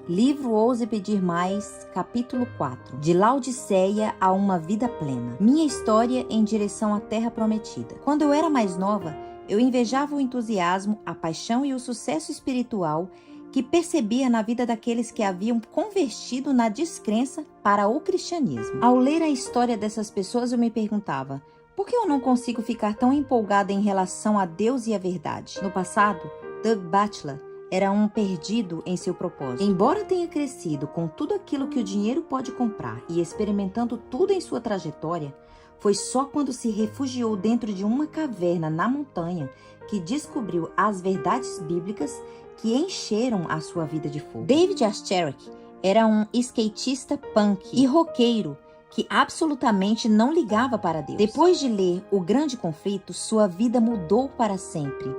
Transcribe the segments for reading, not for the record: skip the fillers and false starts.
Livro Ouse Pedir Mais, capítulo 4. De Laodiceia a uma vida plena. Minha história em direção à Terra Prometida. Quando eu era mais nova, eu invejava o entusiasmo, a paixão e o sucesso espiritual que percebia na vida daqueles que haviam convertido na descrença para o cristianismo. Ao ler a história dessas pessoas, eu me perguntava: por que eu não consigo ficar tão empolgada em relação a Deus e a verdade? No passado, Doug Batchelor era um perdido em seu propósito. Embora tenha crescido com tudo aquilo que o dinheiro pode comprar e experimentando tudo em sua trajetória, foi só quando se refugiou dentro de uma caverna na montanha que descobriu as verdades bíblicas que encheram a sua vida de fogo. David Asterick era um skatista punk e roqueiro que absolutamente não ligava para Deus. Depois de ler O Grande Conflito, sua vida mudou para sempre,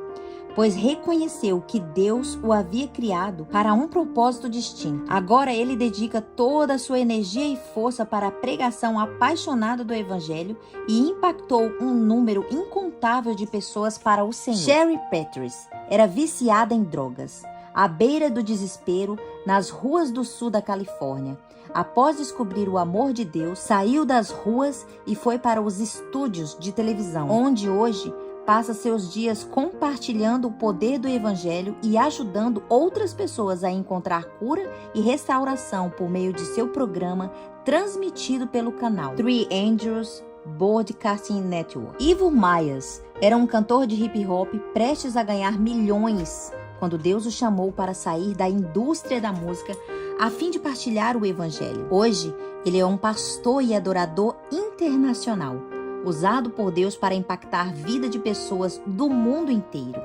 pois reconheceu que Deus o havia criado para um propósito distinto. Agora ele dedica toda a sua energia e força para a pregação apaixonada do Evangelho e impactou um número incontável de pessoas para o Senhor. Sherry Peters era viciada em drogas, à beira do desespero, nas ruas do sul da Califórnia. Após descobrir o amor de Deus, saiu das ruas e foi para os estúdios de televisão, onde hoje passa seus dias compartilhando o poder do Evangelho e ajudando outras pessoas a encontrar cura e restauração por meio de seu programa transmitido pelo canal Three Angels Broadcasting Network. Ivo Myers era um cantor de hip hop prestes a ganhar milhões quando Deus o chamou para sair da indústria da música a fim de partilhar o Evangelho. Hoje, ele é um pastor e adorador internacional, usado por Deus para impactar a vida de pessoas do mundo inteiro.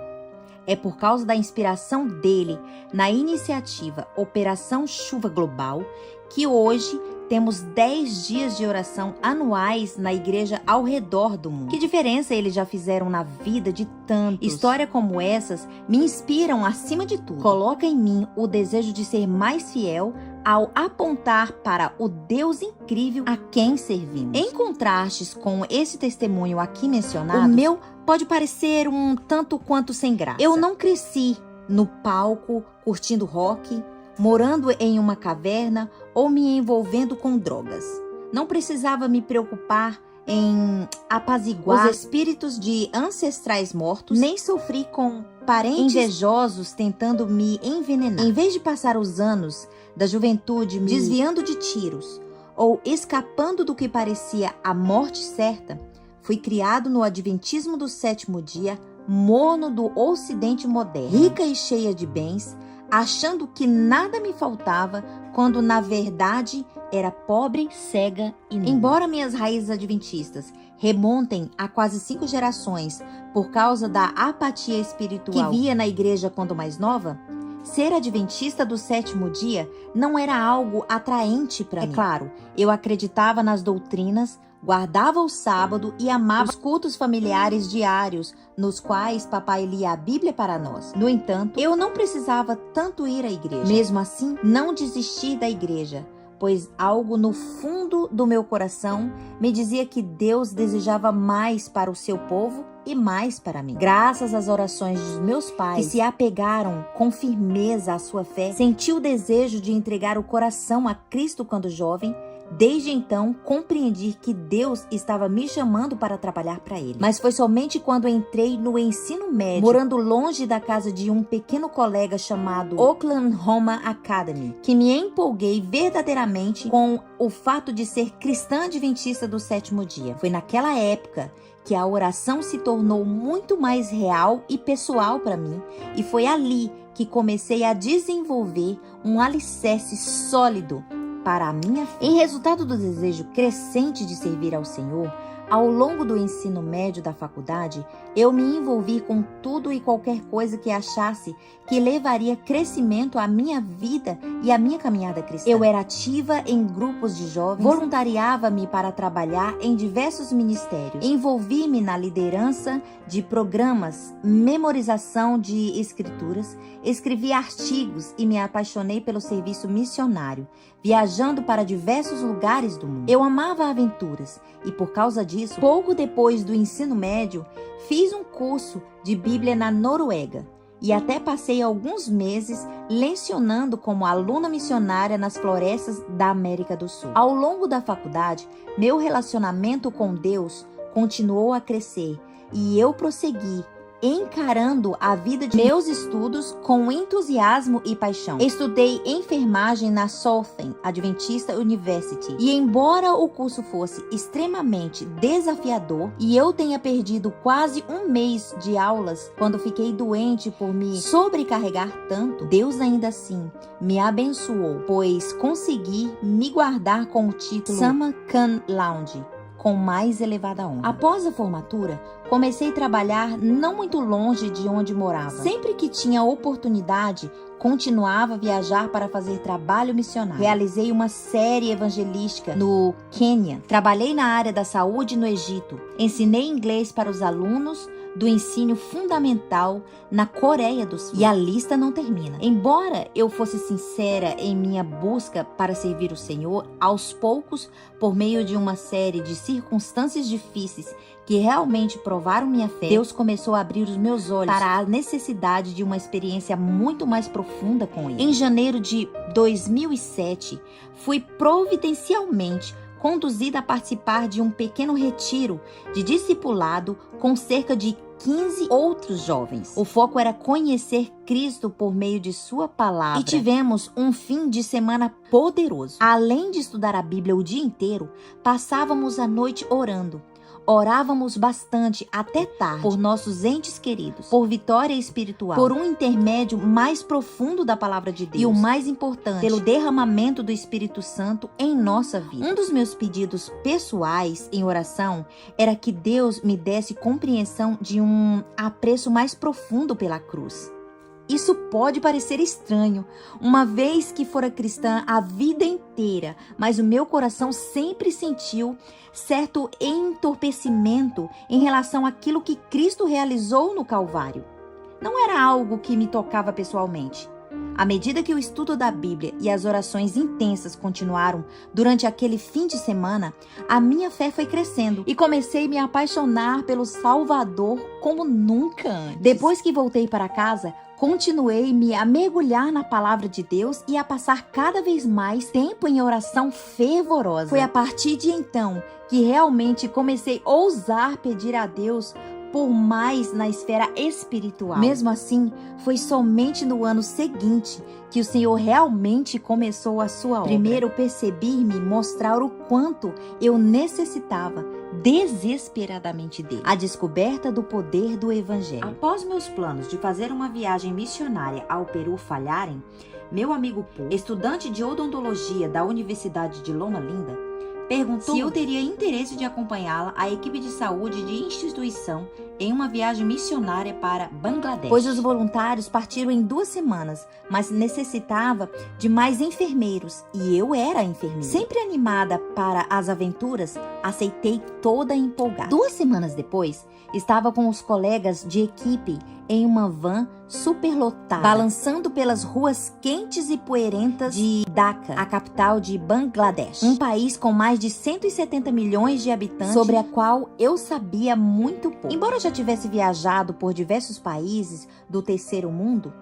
É por causa da inspiração dele na iniciativa Operação Chuva Global que hoje temos 10 dias de oração anuais na igreja ao redor do mundo. Que diferença eles já fizeram na vida de tantos. Histórias como essas me inspiram acima de tudo. Coloca em mim o desejo de ser mais fiel ao apontar para o Deus incrível a quem servimos. Em contrastes com esse testemunho aqui mencionado, o meu pode parecer um tanto quanto sem graça. Eu não cresci no palco curtindo rock, morando em uma caverna ou me envolvendo com drogas. Não precisava me preocupar em apaziguar os espíritos de ancestrais mortos, nem sofri com parentes invejosos tentando me envenenar. Em vez de passar os anos da juventude me desviando de tiros ou escapando do que parecia a morte certa, fui criado no adventismo do sétimo dia, mono do ocidente moderno, rica e cheia de bens, achando que nada me faltava, quando na verdade era pobre, cega e nua. Embora minhas raízes adventistas remontem a quase 5 gerações por causa da apatia espiritual que via na igreja quando mais nova, ser adventista do sétimo dia não era algo atraente para mim. É claro, eu acreditava nas doutrinas, guardava o sábado e amava os cultos familiares diários, nos quais papai lia a Bíblia para nós. No entanto, eu não precisava tanto ir à igreja. Mesmo assim, não desisti da igreja, pois algo no fundo do meu coração me dizia que Deus desejava mais para o seu povo e mais para mim. Graças às orações dos meus pais, que se apegaram com firmeza à sua fé, senti o desejo de entregar o coração a Cristo quando jovem. Desde então, compreendi que Deus estava me chamando para trabalhar para Ele. Mas foi somente quando entrei no ensino médio, morando longe da casa de um pequeno colega chamado Oklahoma Academy, que me empolguei verdadeiramente com o fato de ser cristã adventista do sétimo dia. Foi naquela época que a oração se tornou muito mais real e pessoal para mim, e foi ali que comecei a desenvolver um alicerce sólido para a minha fé. Em resultado do desejo crescente de servir ao Senhor, ao longo do ensino médio da faculdade, eu me envolvi com tudo e qualquer coisa que achasse que levaria crescimento à minha vida e à minha caminhada cristã. Eu era ativa em grupos de jovens, voluntariava-me para trabalhar em diversos ministérios, envolvi-me na liderança de programas, memorização de escrituras, escrevi artigos e me apaixonei pelo serviço missionário, viajando para diversos lugares do mundo. Eu amava aventuras e, por causa disso, pouco depois do ensino médio, fiz um curso de Bíblia na Noruega e até passei alguns meses lecionando como aluna missionária nas florestas da América do Sul. Ao longo da faculdade, meu relacionamento com Deus continuou a crescer e eu prossegui encarando a vida de meus estudos com entusiasmo e paixão. Estudei enfermagem na Southern Adventist University e embora o curso fosse extremamente desafiador e eu tenha perdido quase um mês de aulas quando fiquei doente por me sobrecarregar tanto, Deus ainda assim me abençoou, pois consegui me guardar com o título Summer Cum Laude, com mais elevada honra. Após a formatura, comecei a trabalhar não muito longe de onde morava. Sempre que tinha oportunidade, continuava a viajar para fazer trabalho missionário. Realizei uma série evangelística no Quênia. Trabalhei na área da saúde no Egito. Ensinei inglês para os alunos do ensino fundamental na Coreia do Sul. E a lista não termina. Embora eu fosse sincera em minha busca para servir o Senhor, aos poucos, por meio de uma série de circunstâncias difíceis que realmente provaram minha fé, Deus começou a abrir os meus olhos para a necessidade de uma experiência muito mais profunda com Ele. Em janeiro de 2007, fui providencialmente conduzida a participar de um pequeno retiro de discipulado com cerca de 15 outros jovens. O foco era conhecer Cristo por meio de sua palavra. E tivemos um fim de semana poderoso. Além de estudar a Bíblia o dia inteiro, passávamos a noite orando. Orávamos bastante até tarde por nossos entes queridos, por vitória espiritual, por um intermédio mais profundo da palavra de Deus e o mais importante, pelo derramamento do Espírito Santo em nossa vida. Um dos meus pedidos pessoais em oração era que Deus me desse compreensão de um apreço mais profundo pela cruz. Isso pode parecer estranho, uma vez que fora cristã a vida inteira, mas o meu coração sempre sentiu certo entorpecimento em relação àquilo que Cristo realizou no Calvário. Não era algo que me tocava pessoalmente. À medida que o estudo da Bíblia e as orações intensas continuaram durante aquele fim de semana, a minha fé foi crescendo e comecei a me apaixonar pelo Salvador como nunca antes. Depois que voltei para casa, continuei a mergulhar na palavra de Deus e a passar cada vez mais tempo em oração fervorosa. Foi a partir de então que realmente comecei a ousar pedir a Deus por mais na esfera espiritual. Mesmo assim, foi somente no ano seguinte que o Senhor realmente começou a sua obra. Primeiro percebi-me mostrar o quanto eu necessitava desesperadamente dele. A descoberta do poder do Evangelho. Após meus planos de fazer uma viagem missionária ao Peru falharem, meu amigo Paul, estudante de odontologia da Universidade de Loma Linda, perguntou se eu teria interesse de acompanhá-la à equipe de saúde de instituição em uma viagem missionária para Bangladesh. Pois os voluntários partiram em 2 semanas, mas necessitava de mais enfermeiros e eu era a enfermeira. Sempre animada para as aventuras, aceitei toda empolgada. 2 semanas depois, estava com os colegas de equipe em uma van superlotada, balançando pelas ruas quentes e poeirentas de Dhaka, a capital de Bangladesh, um país com mais de 170 milhões de habitantes, sobre a qual eu sabia muito pouco. Embora eu já tivesse viajado por diversos países do terceiro mundo,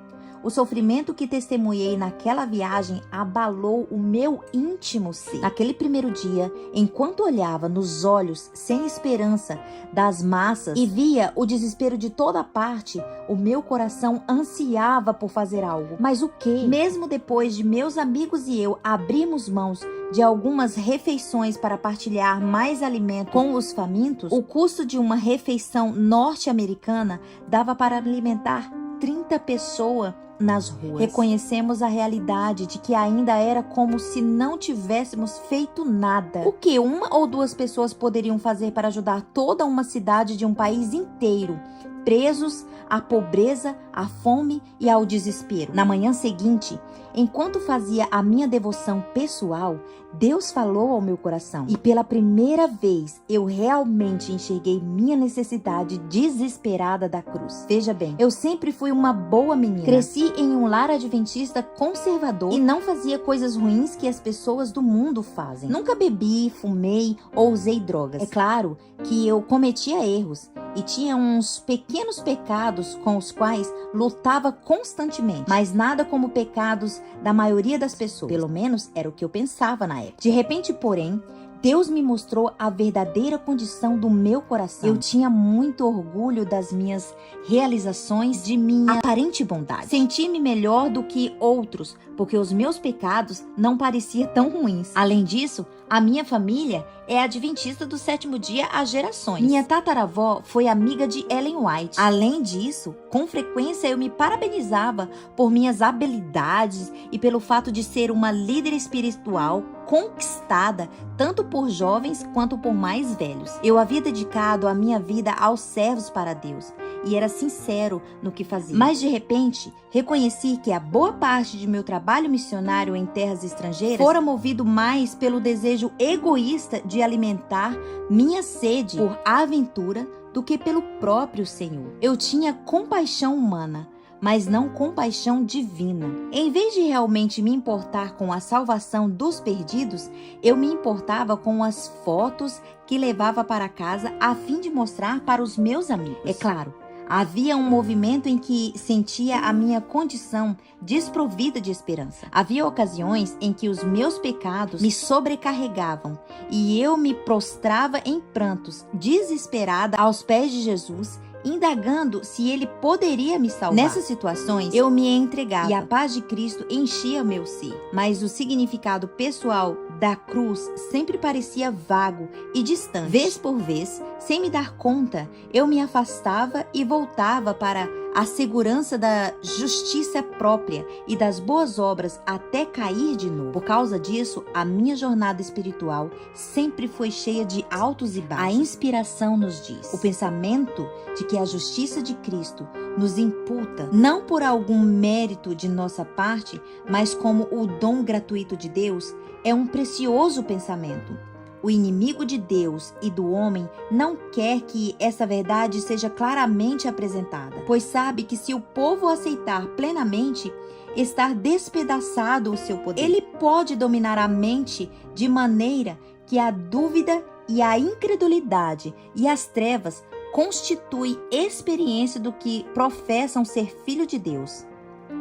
o sofrimento que testemunhei naquela viagem abalou o meu íntimo ser. Naquele primeiro dia, enquanto olhava nos olhos sem esperança das massas e via o desespero de toda parte, o meu coração ansiava por fazer algo. Mas o quê? Mesmo depois de meus amigos e eu abrirmos mãos de algumas refeições para partilhar mais alimento com os famintos, o custo de uma refeição norte-americana dava para alimentar 30 pessoas nas ruas. Reconhecemos a realidade de que ainda era como se não tivéssemos feito nada. O que 1 ou 2 pessoas poderiam fazer para ajudar toda uma cidade de um país inteiro, presos à pobreza, à fome e ao desespero? Na manhã seguinte, enquanto fazia a minha devoção pessoal, Deus falou ao meu coração e pela primeira vez eu realmente enxerguei minha necessidade desesperada da cruz. Veja bem, eu sempre fui uma boa menina. Cresci em um lar adventista conservador e não fazia coisas ruins que as pessoas do mundo fazem. Nunca bebi, fumei ou usei drogas. É claro que eu cometia erros e tinha uns pequenos pecados com os quais lutava constantemente, mas nada como pecados da maioria das pessoas. Pelo menos era o que eu pensava na época. De repente, porém, Deus me mostrou a verdadeira condição do meu coração. Eu tinha muito orgulho das minhas realizações, de minha aparente bondade. Senti-me melhor do que outros, porque os meus pecados não pareciam tão ruins. Além disso, a minha família é adventista do sétimo dia há gerações. Minha tataravó foi amiga de Ellen White. Além disso, com frequência eu me parabenizava por minhas habilidades e pelo fato de ser uma líder espiritual conquistada tanto por jovens quanto por mais velhos. Eu havia dedicado a minha vida aos servos para Deus e era sincero no que fazia. Mas de repente, reconheci que a boa parte de meu trabalho missionário em terras estrangeiras fora movido mais pelo desejo egoísta de alimentar minha sede por aventura do que pelo próprio Senhor. Eu tinha compaixão humana, mas não compaixão divina. Em vez de realmente me importar com a salvação dos perdidos, eu me importava com as fotos que levava para casa a fim de mostrar para os meus amigos. É claro, havia um movimento em que sentia a minha condição desprovida de esperança. Havia ocasiões em que os meus pecados me sobrecarregavam e eu me prostrava em prantos, desesperada aos pés de Jesus, indagando se ele poderia me salvar. Nessas situações, eu me entregava e a paz de Cristo enchia meu ser. Mas o significado pessoal da cruz sempre parecia vago e distante. Vez por vez, sem me dar conta, eu me afastava e voltava para a segurança da justiça própria e das boas obras até cair de novo. Por causa disso, a minha jornada espiritual sempre foi cheia de altos e baixos. A inspiração nos diz: o pensamento de que a justiça de Cristo nos imputa, não por algum mérito de nossa parte, mas como o dom gratuito de Deus, é um precioso pensamento. O inimigo de Deus e do homem não quer que essa verdade seja claramente apresentada, pois sabe que se o povo aceitar plenamente, está despedaçado o seu poder. Ele pode dominar a mente de maneira que a dúvida e a incredulidade e as trevas constituem experiência do que professam ser filho de Deus.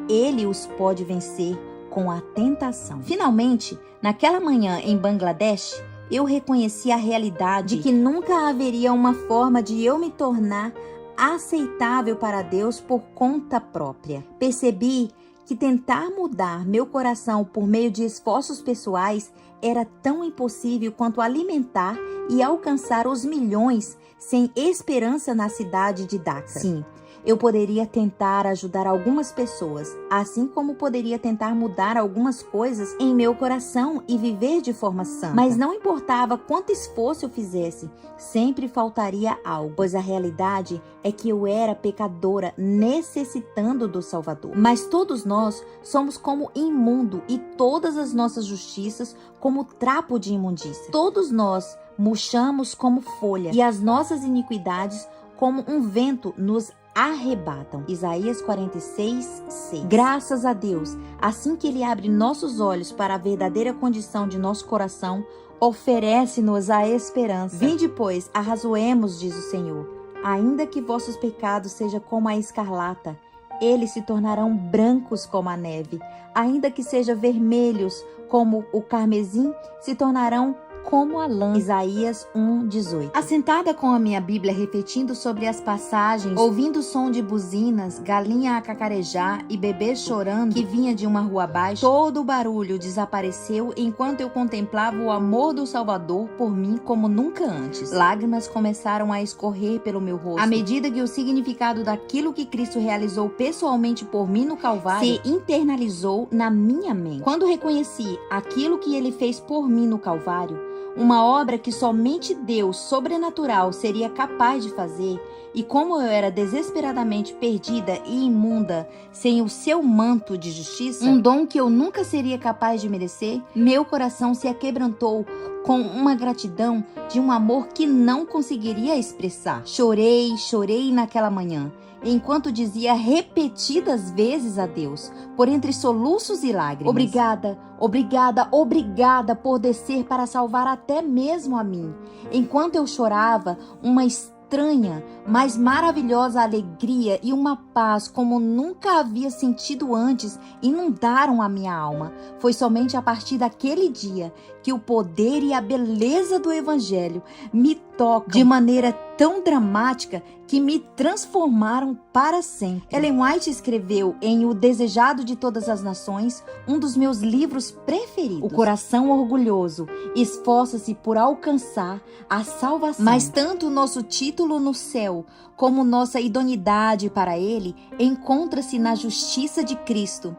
Ele os pode vencer com a tentação. Finalmente, naquela manhã em Bangladesh, eu reconheci a realidade de que nunca haveria uma forma de eu me tornar aceitável para Deus por conta própria. Percebi que tentar mudar meu coração por meio de esforços pessoais era tão impossível quanto alimentar e alcançar os milhões sem esperança na cidade de Dhaka. Sim, eu poderia tentar ajudar algumas pessoas, assim como poderia tentar mudar algumas coisas em meu coração e viver de forma santa. Mas não importava quanto esforço eu fizesse, sempre faltaria algo, pois a realidade é que eu era pecadora necessitando do Salvador. Mas todos nós somos como imundo e todas as nossas justiças como trapo de imundícia. Todos nós murchamos como folha e as nossas iniquidades como um vento nos arrebatam. Isaías 46, 6. Graças a Deus, assim que Ele abre nossos olhos para a verdadeira condição de nosso coração, oferece-nos a esperança. Vinde, pois, arrazoemos, diz o Senhor. Ainda que vossos pecados sejam como a escarlata, eles se tornarão brancos como a neve. Ainda que sejam vermelhos como o carmesim, se tornarão como a lã. Isaías 1:18. Assentada com a minha Bíblia refletindo sobre as passagens, ouvindo o som de buzinas, galinha a cacarejar e bebê chorando que vinha de uma rua abaixo, todo o barulho desapareceu enquanto eu contemplava o amor do Salvador por mim como nunca antes. Lágrimas começaram a escorrer pelo meu rosto, à medida que o significado daquilo que Cristo realizou pessoalmente por mim no Calvário se internalizou na minha mente. Quando reconheci aquilo que Ele fez por mim no Calvário, uma obra que somente Deus sobrenatural seria capaz de fazer, e como eu era desesperadamente perdida e imunda sem o seu manto de justiça, um dom que eu nunca seria capaz de merecer, meu coração se aquebrantou com uma gratidão de um amor que não conseguiria expressar. Chorei, chorei naquela manhã, enquanto dizia repetidas vezes a Deus, por entre soluços e lágrimas: obrigada, obrigada, obrigada por descer para salvar até mesmo a mim. Enquanto eu chorava, uma estranha, mas maravilhosa alegria e uma paz como nunca havia sentido antes inundaram a minha alma. Foi somente a partir daquele dia que o poder e a beleza do Evangelho me tocam de maneira tão dramática que me transformaram para sempre. Ellen White escreveu em O Desejado de Todas as Nações, um dos meus livros preferidos. O coração orgulhoso esforça-se por alcançar a salvação, mas tanto o nosso título no céu como nossa idoneidade para ele encontra-se na justiça de Cristo.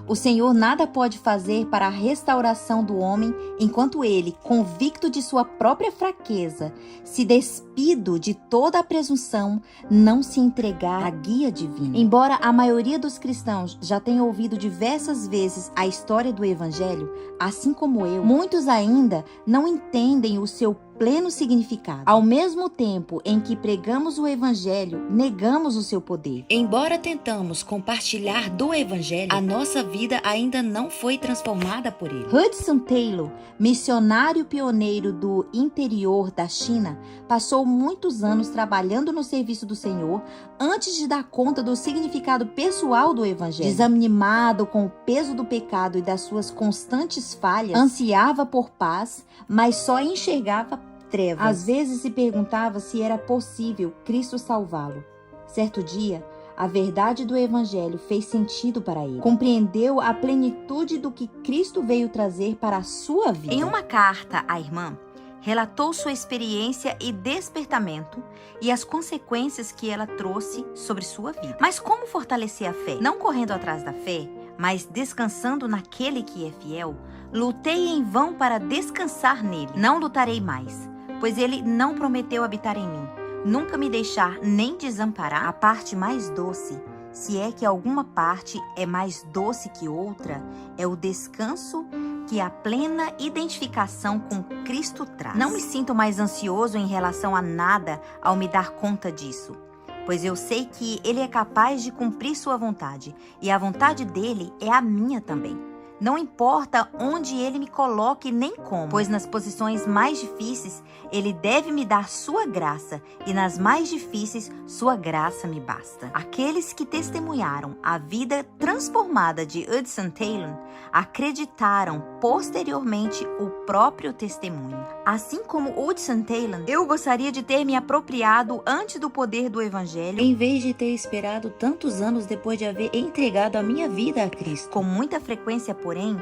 O Senhor nada pode fazer para a restauração do homem enquanto ele, convicto de sua própria fraqueza, se despido de toda a presunção, não se entregar à guia divina. Embora a maioria dos cristãos já tenha ouvido diversas vezes a história do Evangelho, assim como eu, muitos ainda não entendem o seu pleno significado. Ao mesmo tempo em que pregamos o Evangelho, negamos o seu poder. Embora tentamos compartilhar do Evangelho, a nossa vida ainda não foi transformada por ele. Hudson Taylor, missionário pioneiro do interior da China, passou muitos anos trabalhando no serviço do Senhor antes de dar conta do significado pessoal do Evangelho. Desanimado com o peso do pecado e das suas constantes falhas, ansiava por paz, mas só enxergava trevas. Às vezes se perguntava se era possível Cristo salvá-lo. Certo dia, a verdade do Evangelho fez sentido para ele. Compreendeu a plenitude do que Cristo veio trazer para a sua vida. Em uma carta à irmã, relatou sua experiência e despertamento e as consequências que ela trouxe sobre sua vida. Mas como fortalecer a fé? Não correndo atrás da fé, mas descansando naquele que é fiel. Lutei em vão para descansar nele. Não lutarei mais, pois ele não prometeu habitar em mim, nunca me deixar nem desamparar. A parte mais doce, se é que alguma parte é mais doce que outra, é o descanso que a plena identificação com Cristo traz. Não me sinto mais ansioso em relação a nada ao me dar conta disso, pois eu sei que Ele é capaz de cumprir sua vontade, e a vontade dele é a minha também. Não importa onde Ele me coloque nem como, pois nas posições mais difíceis Ele deve me dar sua graça, e nas mais difíceis sua graça me basta. Aqueles que testemunharam a vida transformada de Hudson Taylor acreditaram posteriormente o próprio testemunho. Assim como Hudson Taylor, eu gostaria de ter me apropriado antes do poder do Evangelho, em vez de ter esperado tantos anos depois de haver entregado a minha vida a Cristo. Com muita frequência, porém,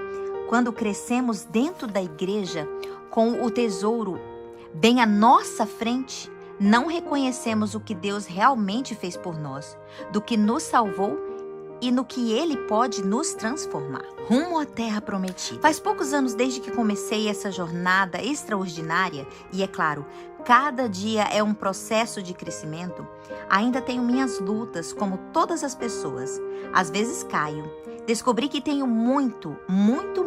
quando crescemos dentro da igreja com o tesouro bem à nossa frente, não reconhecemos o que Deus realmente fez por nós, do que nos salvou e no que Ele pode nos transformar. Rumo à terra prometida. Faz poucos anos desde que comecei essa jornada extraordinária, e é claro, cada dia é um processo de crescimento. Ainda tenho minhas lutas, como todas as pessoas. Às vezes caio. Descobri que tenho muito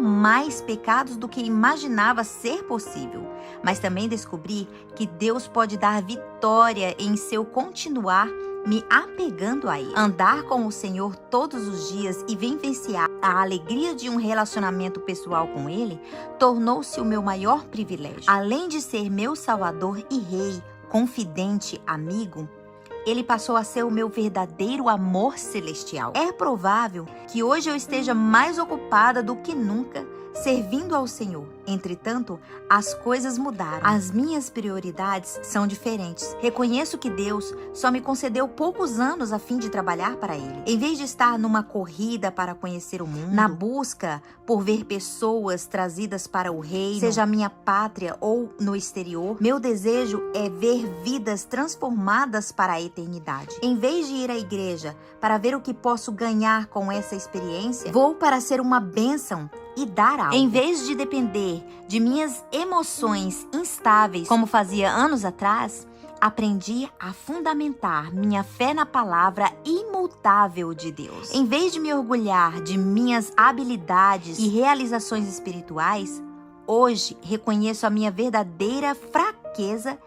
mais pecados do que imaginava ser possível. Mas também descobri que Deus pode dar vitória em seu continuar me apegando a Ele. Andar com o Senhor todos os dias e vivenciar a alegria de um relacionamento pessoal com Ele tornou-se o meu maior privilégio. Além de ser meu Salvador e Rei, confidente, amigo, Ele passou a ser o meu verdadeiro amor celestial. É provável que hoje eu esteja mais ocupada do que nunca servindo ao Senhor. Entretanto, as coisas mudaram. As minhas prioridades são diferentes. Reconheço que Deus só me concedeu poucos anos a fim de trabalhar para Ele. Em vez de estar numa corrida para conhecer o mundo, na busca por ver pessoas trazidas para o reino, seja a minha pátria ou no exterior, meu desejo é ver vidas transformadas para a eternidade. Em vez de ir à igreja para ver o que posso ganhar com essa experiência, vou para ser uma bênção e dar algo. Em vez de depender de minhas emoções instáveis, como fazia anos atrás, aprendi a fundamentar minha fé na palavra imutável de Deus. Em vez de me orgulhar de minhas habilidades e realizações espirituais, hoje reconheço a minha verdadeira fraqueza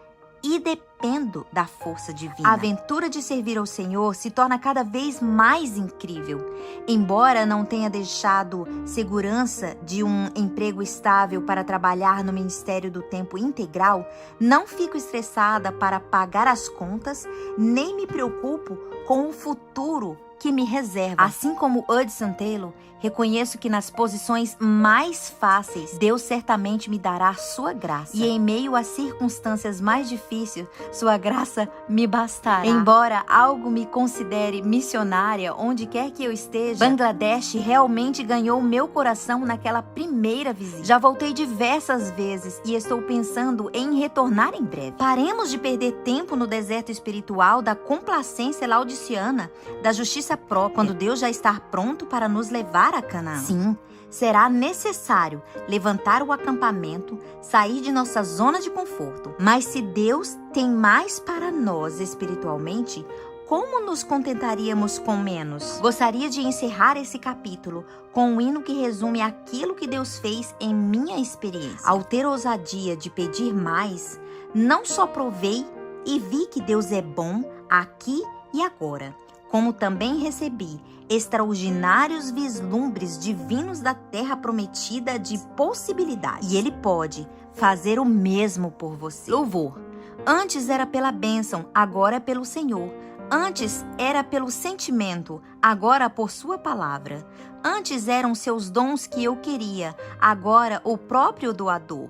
e dependência dependo da força divina. A aventura de servir ao Senhor se torna cada vez mais incrível. Embora não tenha deixado segurança de um emprego estável para trabalhar no Ministério do Tempo Integral, não fico estressada para pagar as contas, nem me preocupo com o futuro que me reserva. Assim como Hudson Taylor, reconheço que nas posições mais fáceis, Deus certamente me dará sua graça. E em meio às circunstâncias mais difíceis, sua graça me bastará. Embora algo me considere missionária onde quer que eu esteja, Bangladesh realmente ganhou meu coração naquela primeira visita. Já voltei diversas vezes e estou pensando em retornar em breve. Paremos de perder tempo no deserto espiritual da complacência laodiceana, da justiça própria, quando Deus já está pronto para nos levar a Canaã. Sim, será necessário levantar o acampamento, sair de nossa zona de conforto. Mas se Deus tem mais para nós espiritualmente, como nos contentaríamos com menos? Gostaria de encerrar esse capítulo com um hino que resume aquilo que Deus fez em minha experiência. Ao ter ousadia de pedir mais, não só provei e vi que Deus é bom aqui e agora, como também recebi extraordinários vislumbres divinos da terra prometida de possibilidades. E Ele pode fazer o mesmo por você. Louvor. Antes era pela bênção, agora é pelo Senhor. Antes era pelo sentimento, agora por sua palavra. Antes eram seus dons que eu queria, agora o próprio doador.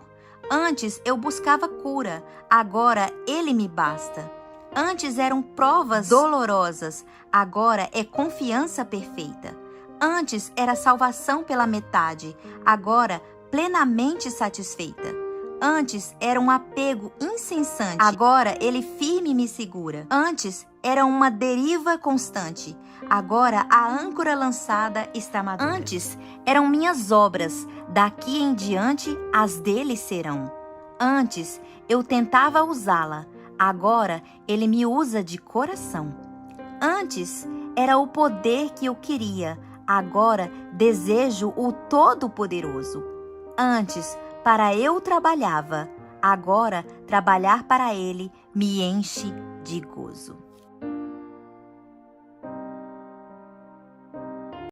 Antes eu buscava cura, agora Ele me basta. Antes eram provas dolorosas, agora é confiança perfeita. Antes era salvação pela metade, agora plenamente satisfeita. Antes era um apego incessante, agora Ele firme me segura. Antes era uma deriva constante, agora a âncora lançada está madura. Antes eram minhas obras, daqui em diante as dele serão. Antes eu tentava usá-la, agora Ele me usa de coração. Antes era o poder que eu queria, agora desejo o Todo-Poderoso. Antes para eu trabalhava, agora trabalhar para Ele me enche de gozo.